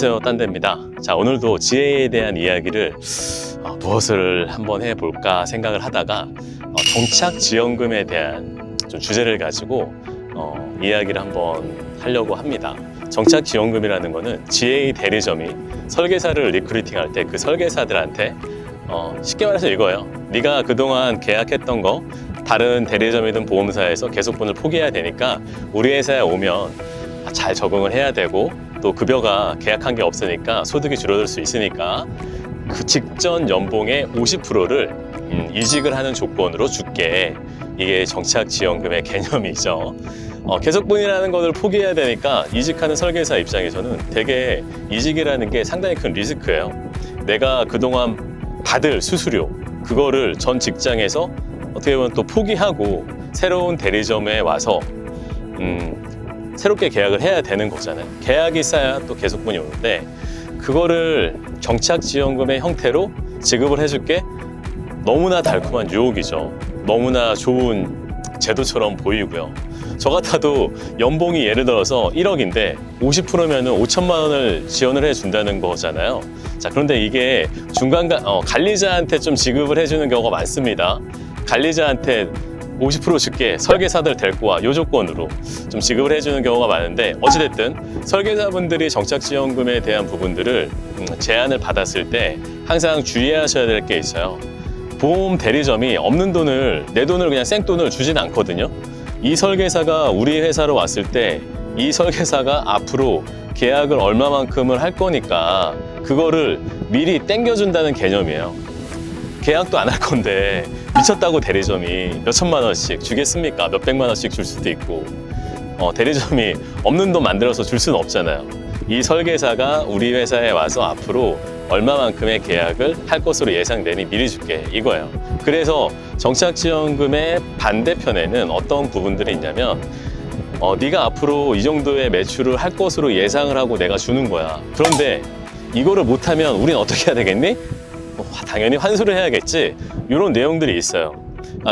안녕하세요, 딴데입니다. 자, 오늘도 GA에 대한 이야기를 무엇을 한번 해볼까 생각을 하다가 정착지원금에 대한 좀 주제를 가지고 이야기를 한번 하려고 합니다. 정착지원금이라는 거는 GA 대리점이 설계사를 리크루팅할 때 그 설계사들한테 쉽게 말해서 이거예요. 네가 그동안 계약했던 거 다른 대리점이든 보험사에서 계속분을 포기해야 되니까 우리 회사에 오면 잘 적응을 해야 되고 또 급여가 계약한 게 없으니까 소득이 줄어들 수 있으니까 그 직전 연봉의 50%를 이직을 하는 조건으로 줄게. 이게 정착지원금의 개념이죠. 계속분이라는 것을 포기해야 되니까 이직하는 설계사 입장에서는 되게 이직이라는 게 상당히 큰 리스크예요. 내가 그동안 받을 수수료 그거를 전 직장에서 어떻게 보면 또 포기하고 새로운 대리점에 와서 새롭게 계약을 해야 되는 거잖아요. 계약이 쌓여야 또 계속분이 오는데 그거를 정착지원금의 형태로 지급을 해줄게 너무나 달콤한 유혹이죠. 너무나 좋은 제도처럼 보이고요. 저 같아도 연봉이 예를 들어서 1억인데 50%면은 5천만 원을 지원을 해준다는 거잖아요. 자, 그런데 이게 중간 관리자한테 좀 지급을 해주는 경우가 많습니다. 관리자한테 50% 줄게, 설계사들 데리고 와, 요 조건으로 좀 지급을 해주는 경우가 많은데 어찌됐든 설계사분들이 정착지원금에 대한 부분들을 제안을 받았을 때 항상 주의하셔야 될 게 있어요. 보험 대리점이 없는 돈을, 내 돈을 그냥 생돈을 주진 않거든요. 이 설계사가 우리 회사로 왔을 때 이 설계사가 앞으로 계약을 얼마만큼을 할 거니까 그거를 미리 땡겨준다는 개념이에요. 계약도 안 할 건데 미쳤다고 대리점이 몇 천만 원씩 주겠습니까? 몇 백만 원씩 줄 수도 있고 대리점이 없는 돈 만들어서 줄 수는 없잖아요. 이 설계사가 우리 회사에 와서 앞으로 얼마만큼의 계약을 할 것으로 예상되니 미리 줄게 이거예요. 그래서 정착지원금의 반대편에는 어떤 부분들이 있냐면 네가 앞으로 이 정도의 매출을 할 것으로 예상을 하고 내가 주는 거야. 그런데 이거를 못하면 우린 어떻게 해야 되겠니? 당연히 환수를 해야겠지. 이런 내용들이 있어요.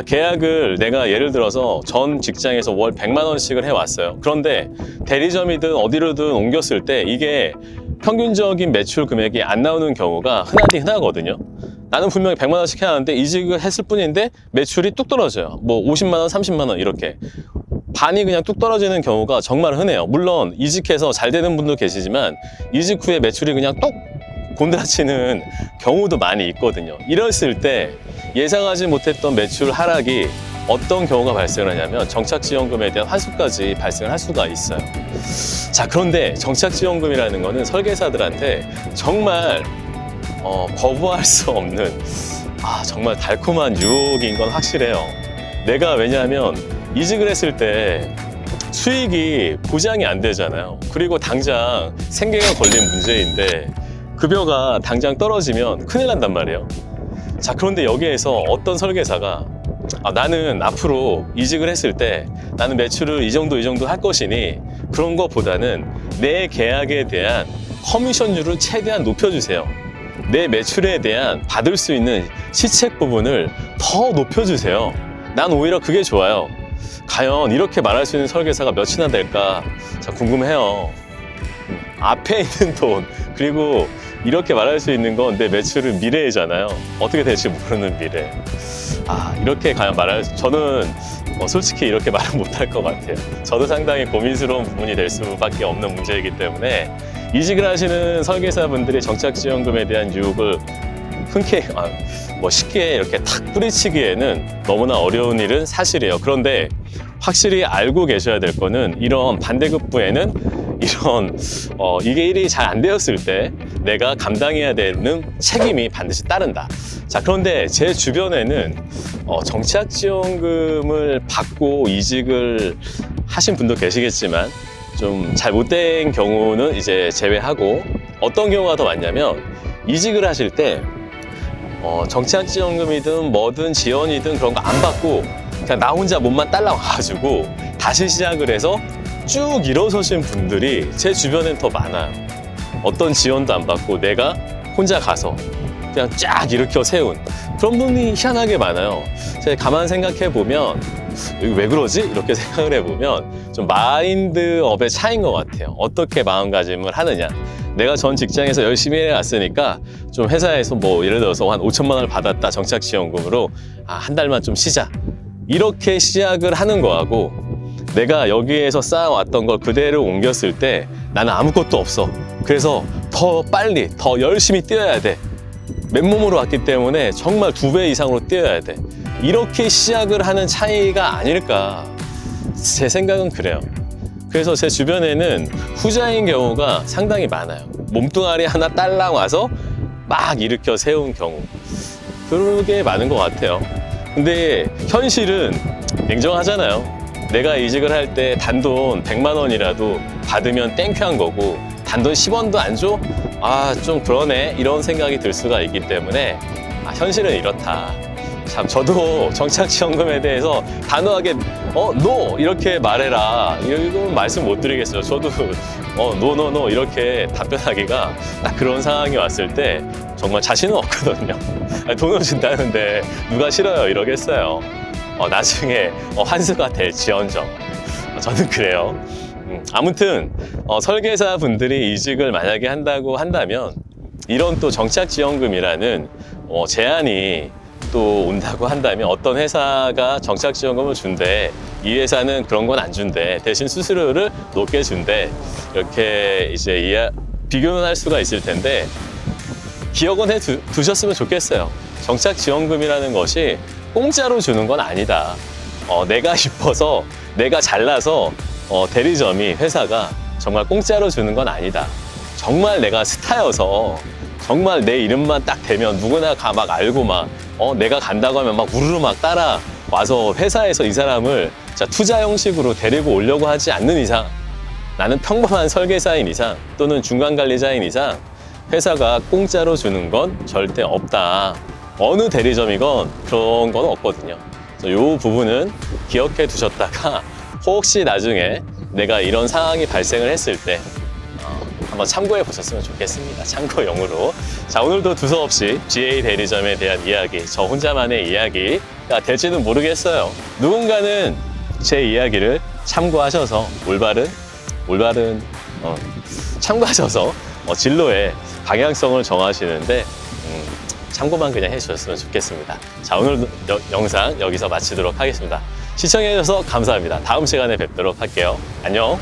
계약을 내가 예를 들어서 전 직장에서 월 100만 원씩을 해왔어요. 그런데 대리점이든 어디로든 옮겼을 때 이게 평균적인 매출 금액이 안 나오는 경우가 흔하거든요. 나는 분명히 100만 원씩 해왔는데 이직을 했을 뿐인데 매출이 뚝 떨어져요. 뭐 50만 원, 30만 원 이렇게. 반이 그냥 뚝 떨어지는 경우가 정말 흔해요. 물론 이직해서 잘 되는 분도 계시지만 이직 후에 매출이 그냥 똑 곤드라치는 경우도 많이 있거든요. 이랬을 때 예상하지 못했던 매출 하락이 어떤 경우가 발생을 하냐면 정착지원금에 대한 환수까지 발생을 할 수가 있어요. 자, 그런데 정착지원금이라는 거는 설계사들한테 정말 거부할 수 없는 정말 달콤한 유혹인 건 확실해요. 내가 왜냐하면 이직을 했을 때 수익이 보장이 안 되잖아요. 그리고 당장 생계가 걸린 문제인데 급여가 당장 떨어지면 큰일 난단 말이에요. 자, 그런데 여기에서 어떤 설계사가 나는 앞으로 이직을 했을 때 나는 매출을 이 정도 할 것이니 그런 것보다는 내 계약에 대한 커미션율을 최대한 높여주세요. 내 매출에 대한 받을 수 있는 시책 부분을 더 높여주세요. 난 오히려 그게 좋아요. 과연 이렇게 말할 수 있는 설계사가 몇이나 될까? 자, 궁금해요. 앞에 있는 돈 그리고 이렇게 말할 수 있는 건 내 매출은 미래잖아요. 어떻게 될지 모르는 미래. 이렇게 과연 저는 솔직히 이렇게 말은 못할 것 같아요. 저도 상당히 고민스러운 부분이 될 수밖에 없는 문제이기 때문에 이직을 하시는 설계사분들이 정착지원금에 대한 유혹을 흔쾌히 쉽게 이렇게 탁 뿌리치기에는 너무나 어려운 일은 사실이에요. 그런데 확실히 알고 계셔야 될 거는 이런 반대급부에는 이게 일이 잘 안 되었을 때 내가 감당해야 되는 책임이 반드시 따른다. 자, 그런데 제 주변에는 정착지원금을 받고 이직을 하신 분도 계시겠지만 좀 잘 못된 경우는 이제 제외하고 어떤 경우가 더 많냐면 이직을 하실 때 정착지원금이든 뭐든 지원이든 그런 거 안 받고 그냥 나 혼자 몸만 딸랑 와가지고 다시 시작을 해서 쭉 일어서신 분들이 제 주변엔 더 많아요. 어떤 지원도 안 받고 내가 혼자 가서 그냥 쫙 일으켜 세운 그런 분이 희한하게 많아요. 제가 가만 생각해 보면 왜 그러지? 이렇게 생각을 해보면 좀 마인드업의 차이인 것 같아요. 어떻게 마음가짐을 하느냐. 내가 전 직장에서 열심히 해왔으니까 좀 회사에서 뭐 예를 들어서 한 5천만 원을 받았다 정착지원금으로 한 달만 좀 쉬자 이렇게 시작을 하는 거하고 내가 여기에서 쌓아왔던 걸 그대로 옮겼을 때 나는 아무것도 없어. 그래서 더 빨리 더 열심히 뛰어야 돼. 맨몸으로 왔기 때문에 정말 2배 이상으로 뛰어야 돼. 이렇게 시작을 하는 차이가 아닐까. 제 생각은 그래요. 그래서 제 주변에는 후자인 경우가 상당히 많아요. 몸뚱아리 하나 딸랑 와서 막 일으켜 세운 경우. 그게 많은 것 같아요. 근데 현실은 냉정하잖아요. 내가 이직을 할 때 단돈 100만 원이라도 받으면 땡큐한 거고 단돈 10원도 안 줘? 좀 그러네 이런 생각이 들 수가 있기 때문에 현실은 이렇다. 참 저도 정착지원금에 대해서 단호하게 NO 이렇게 말해라 이건 말씀 못 드리겠어요. 저도 NO 이렇게 답변하기가 딱 그런 상황이 왔을 때 정말 자신은 없거든요. 돈을 준다는데 누가 싫어요 이러겠어요. 나중에 환수가 될지언정. 저는 그래요. 아무튼 설계사 분들이 이직을 만약에 한다고 한다면 이런 또 정착지원금이라는 제한이 또 온다고 한다면 어떤 회사가 정착지원금을 준대 이 회사는 그런 건 안 준대 대신 수수료를 높게 준대 이렇게 이제 비교는 할 수가 있을 텐데 기억은 해 두셨으면 좋겠어요. 정착지원금이라는 것이 공짜로 주는 건 아니다. 내가 이뻐서 내가 잘나서 대리점이 회사가 정말 공짜로 주는 건 아니다. 정말 내가 스타여서 정말 내 이름만 딱 대면 누구나 막 알고 막 내가 간다고 하면 막 우르르 막 따라와서 회사에서 이 사람을 투자 형식으로 데리고 오려고 하지 않는 이상 나는 평범한 설계사인 이상 또는 중간관리자인 이상 회사가 공짜로 주는 건 절대 없다. 어느 대리점이건 그런 건 없거든요. 이 부분은 기억해 두셨다가 혹시 나중에 내가 이런 상황이 발생을 했을 때 한번 참고해 보셨으면 좋겠습니다. 참고용으로. 자, 오늘도 두서없이 GA 대리점에 대한 이야기, 저 혼자만의 이야기가 될지는 모르겠어요. 누군가는 제 이야기를 참고하셔서 올바른 참고하셔서 진로의 방향성을 정하시는데 참고만 그냥 해주셨으면 좋겠습니다. 자, 오늘 영상 여기서 마치도록 하겠습니다. 시청해주셔서 감사합니다. 다음 시간에 뵙도록 할게요. 안녕.